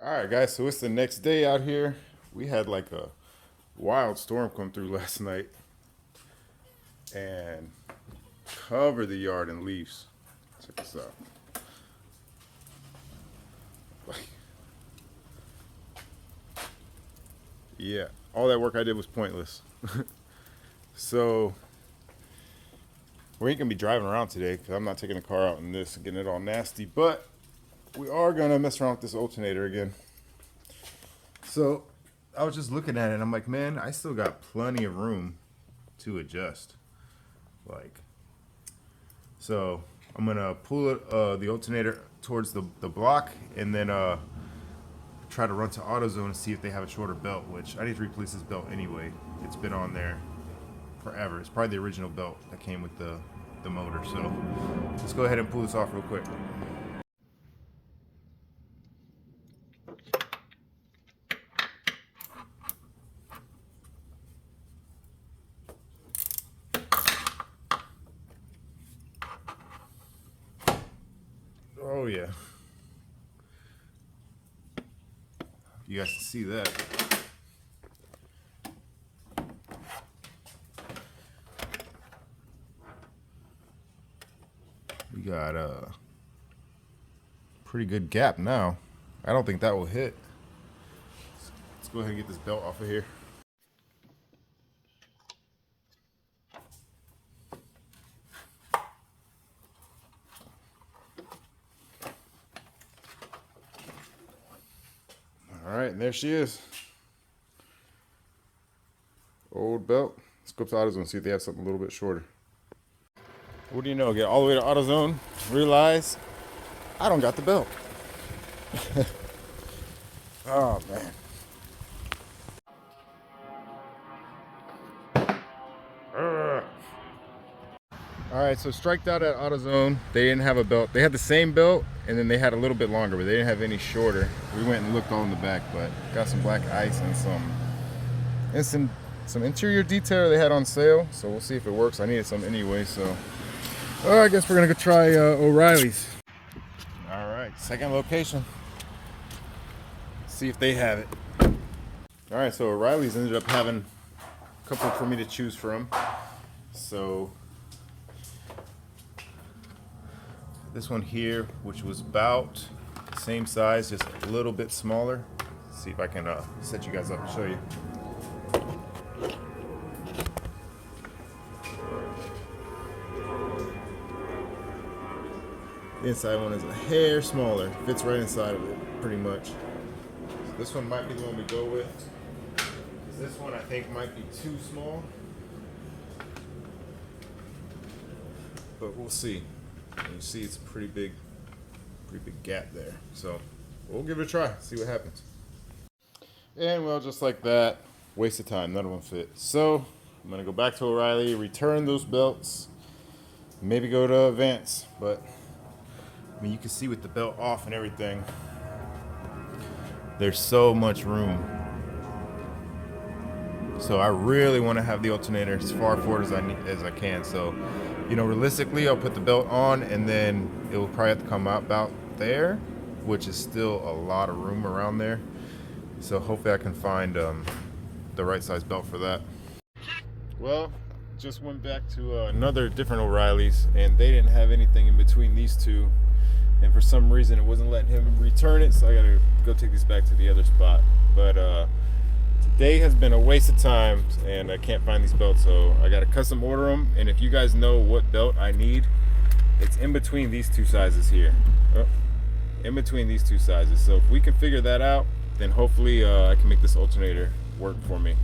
All right, guys, so it's the next day out here. We had like a wild storm come through last night and cover the yard in leaves. Check this out. Like, yeah, all that work I did was pointless. So we ain't gonna be driving around today because I'm not taking the car out in this and getting it all nasty, but we are gonna mess around with this alternator again. So I was just looking at it and I'm like, man, I still got plenty of room to adjust. So I'm gonna pull it, the alternator towards the block and then try to run to AutoZone and see if they have a shorter belt, which I need to replace this belt anyway. It's been on there forever. It's probably the original belt that came with the motor. So let's go ahead and pull this off real quick. Oh yeah, you guys can see that. We got a pretty good gap now. I don't think that will hit. Let's go ahead and get this belt off of here. All right, and there she is. Old belt. Let's go up to AutoZone and see if they have something a little bit shorter. What do you know? Get all the way to AutoZone, realize I don't got the belt. Oh man. All right, so striked out at AutoZone. They didn't have a belt. They had the same belt, and then they had a little bit longer, but they didn't have any shorter. We went and looked all in the back, but got some black ice and some interior detail they had on sale. So we'll see if it works. I needed some anyway, so I guess we're gonna go try O'Reilly's. All right, second location. See if they have it. All right, so O'Reilly's ended up having a couple for me to choose from. So this one here, which was about the same size, just a little bit smaller. Let's see if I can set you guys up and show you. The inside one is a hair smaller, fits right inside of it, pretty much. So this one might be the one we go with. This one I think might be too small, but we'll see. And you see it's a pretty big gap there. So we'll give it a try, see what happens. And well, just like that, waste of time, none of them fit. So I'm gonna go back to O'Reilly, return those belts, maybe go to Vance, but I mean, you can see with the belt off and everything, there's so much room. So I really want to have the alternator as far forward as I can. So, you know, realistically, I'll put the belt on and then it will probably have to come out about there, which is still a lot of room around there. So hopefully I can find the right size belt for that. Well, just went back to another different O'Reilly's and they didn't have anything in between these two. And for some reason it wasn't letting him return it, so I gotta go take this back to the other spot. But today has been a waste of time and I can't find these belts, so I gotta custom order them. And if you guys know what belt I need, it's in between these two sizes here. In between these two sizes. So if we can figure that out, then hopefully I can make this alternator work for me.